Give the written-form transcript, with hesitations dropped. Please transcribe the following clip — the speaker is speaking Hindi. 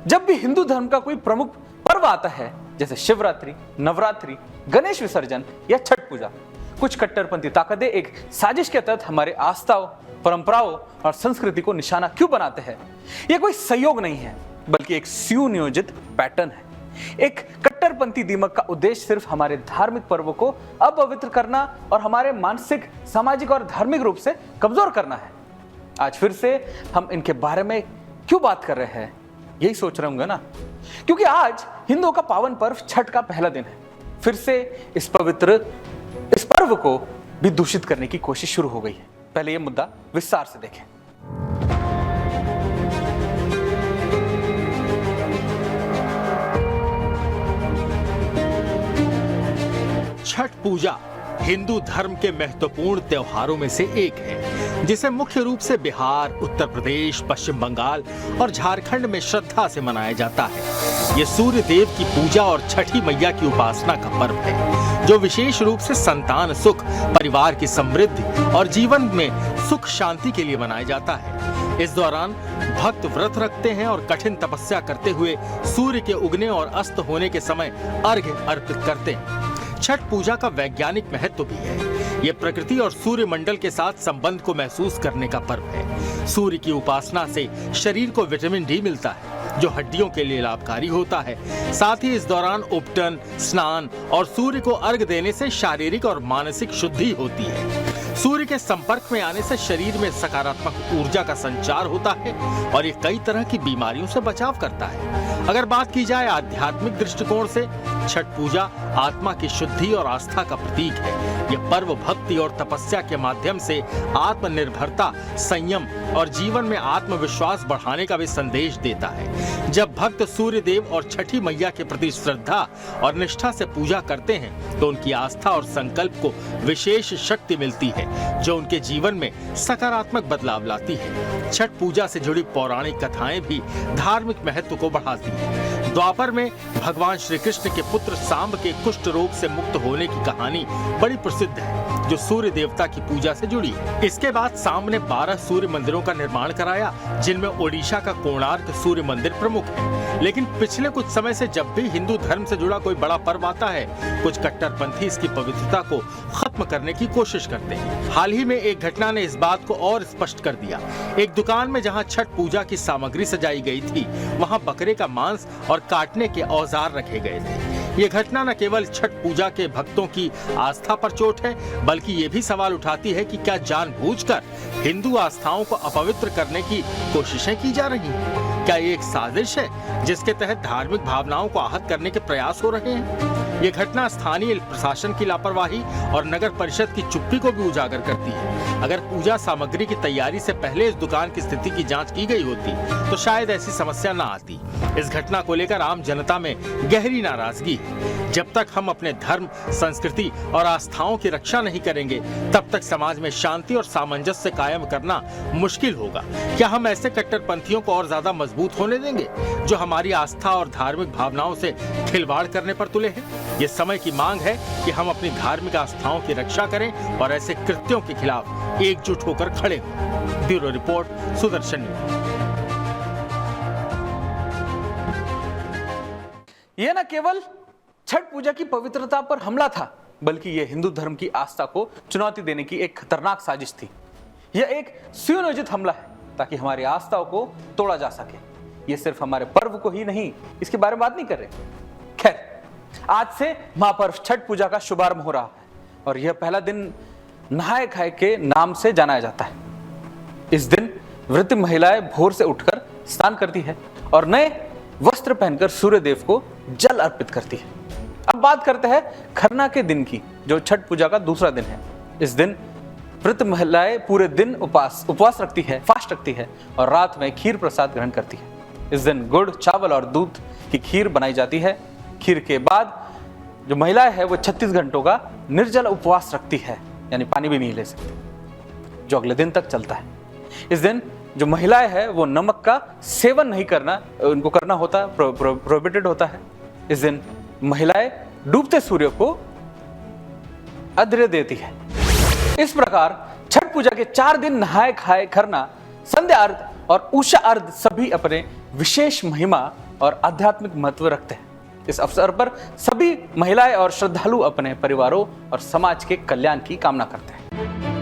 जब भी हिंदू धर्म का कोई प्रमुख पर्व आता है, जैसे शिवरात्रि, नवरात्रि, गणेश विसर्जन या छठ पूजा, कुछ कट्टरपंथी ताकतें एक साजिश के तहत हमारे आस्थाओं, परंपराओं और संस्कृति को निशाना क्यों बनाते हैं? यह कोई संयोग नहीं है, बल्कि एक सुनियोजित पैटर्न है। एक कट्टरपंथी दिमाग का उद्देश्य सिर्फ हमारे धार्मिक पर्वों को अपवित्र करना और हमारे मानसिक, सामाजिक और धार्मिक रूप से कमजोर करना है। आज फिर से हम इनके बारे में क्यों बात कर रहे हैं, यही सोच रहे होंगे ना? क्योंकि आज हिंदुओं का पावन पर्व छठ का पहला दिन है। फिर से इस पर्व को भी दूषित करने की कोशिश शुरू हो गई है। पहले यह मुद्दा विस्तार से देखें। छठ पूजा हिंदू धर्म के महत्वपूर्ण त्योहारों में से एक है, जिसे मुख्य रूप से बिहार, उत्तर प्रदेश, पश्चिम बंगाल और झारखंड में श्रद्धा से मनाया जाता है। ये सूर्य देव की पूजा और छठी मैया की उपासना का पर्व है, जो विशेष रूप से संतान सुख, परिवार की समृद्धि और जीवन में सुख शांति के लिए मनाया जाता है। इस दौरान भक्त व्रत रखते हैं और कठिन तपस्या करते हुए सूर्य के उगने और अस्त होने के समय अर्घ्य अर्पित करते हैं। छठ पूजा का वैज्ञानिक महत्व भी है। यह प्रकृति और सूर्य मंडल के साथ संबंध को महसूस करने का पर्व है। सूर्य की उपासना से शरीर को विटामिन डी मिलता है, जो हड्डियों के लिए लाभकारी होता है। साथ ही इस दौरान उपटन, स्नान और सूर्य को अर्घ देने से शारीरिक और मानसिक शुद्धि होती है। सूर्य के संपर्क में आने से शरीर में सकारात्मक ऊर्जा का संचार होता है और ये कई तरह की बीमारियों से बचाव करता है। अगर बात की जाए आध्यात्मिक दृष्टिकोण से, छठ पूजा आत्मा की शुद्धि और आस्था का प्रतीक है। यह पर्व भक्ति और तपस्या के माध्यम से आत्मनिर्भरता, संयम और जीवन में आत्मविश्वास बढ़ाने का भी संदेश देता है। जब भक्त सूर्य देव और छठी मैया के प्रति श्रद्धा और निष्ठा से पूजा करते हैं, तो उनकी आस्था और संकल्प को विशेष शक्ति मिलती है, जो उनके जीवन में सकारात्मक बदलाव लाती है। छठ पूजा से जुड़ी पौराणिक कथाएं भी धार्मिक महत्व को बढ़ाती हैं। द्वापर में भगवान श्री कृष्ण के पुत्र सांब के कुष्ठ रोग से मुक्त होने की कहानी बड़ी प्रसिद्ध है, जो सूर्य देवता की पूजा से जुड़ी है। इसके बाद सांब ने 12 सूर्य मंदिरों का निर्माण कराया, जिनमें ओडिशा का कोणार्क सूर्य मंदिर प्रमुख है। लेकिन पिछले कुछ समय से जब भी हिंदू धर्म से जुड़ा कोई बड़ा पर्व आता है, कुछ कट्टरपंथी इसकी पवित्रता को खत्म करने की कोशिश करते हैं। हाल ही में एक घटना ने इस बात को और स्पष्ट कर दिया। एक दुकान में जहां छठ पूजा की सामग्री सजाई गई थी, वहां बकरे का मांस और काटने के औजार रखे गए थे। ये घटना न केवल छठ पूजा के भक्तों की आस्था पर चोट है, बल्कि ये भी सवाल उठाती है कि क्या जानबूझकर हिंदू आस्थाओं को अपवित्र करने की कोशिशें की जा रही हैं? क्या ये एक साजिश है जिसके तहत धार्मिक भावनाओं को आहत करने के प्रयास हो रहे हैं? ये घटना स्थानीय प्रशासन की लापरवाही और नगर परिषद की चुप्पी को भी उजागर करती है। अगर पूजा सामग्री की तैयारी से पहले इस दुकान की स्थिति की जांच की गई होती, तो शायद ऐसी समस्या न आती। इस घटना को लेकर आम जनता में गहरी नाराजगी है। जब तक हम अपने धर्म, संस्कृति और आस्थाओं की रक्षा नहीं करेंगे, तब तक समाज में शांति और सामंजस्य कायम करना मुश्किल होगा। क्या हम ऐसे कट्टरपंथियों को और ज्यादा मजबूत होने देंगे, जो हमारी आस्था और धार्मिक भावनाओं से खिलवाड़ करने पर तुले हैं? ये समय की मांग है कि हम अपनी धार्मिक आस्थाओं की रक्षा करें और ऐसे कृत्यों के खिलाफ एकजुट होकर खड़े हों। Bureau report, Sudarshan news. यह न केवल छठ पूजा की पवित्रता पर हमला था, बल्कि यह हिंदू धर्म की आस्था को चुनौती देने की एक खतरनाक साजिश थी। यह एक सुनियोजित हमला है ताकि हमारी आस्थाओं को तोड़ा जा सके। यह सिर्फ हमारे पर्व को ही नहीं, इसके बारे में बात नहीं कर रहे। खैर, आज से महापर्व छठ पूजा का शुभारंभ हो रहा है और यह पहला दिन नहाए खाए के नाम से जाना जाता है। इस दिन व्रती महिलाएं भोर से उठकर स्नान करती है और नए वस्त्र पहनकर सूर्य देव को जल अर्पित करती है। अब बात करते हैं खरना के दिन की, जो छठ पूजा का दूसरा दिन है। इस दिन व्रत महिलाएं पूरे दिन उपवास रखती है, फास्ट रखती है और रात में खीर प्रसाद ग्रहण करती है। इस दिन गुड़, चावल और दूध की खीर बनाई जाती है। खीर के बाद जो महिलाएं है वो 36 घंटों का निर्जल उपवास रखती है, यानी पानी भी नहीं ले सकती, जो अगले दिन तक चलता है। इस दिन जो महिलाएं है वो नमक का सेवन नहीं करना, उनको करना होता है, प्रोहिबिटेड होता है। इस दिन महिलाएं डूबते सूर्य को अर्घ्य देती है। इस प्रकार छठ पूजा के 4 दिन नहाए खाए, खरना, संध्या अर्घ और उषा अर्घ सभी अपने विशेष महिमा और आध्यात्मिक महत्व रखते हैं। इस अवसर पर सभी महिलाएं और श्रद्धालु अपने परिवारों और समाज के कल्याण की कामना करते हैं।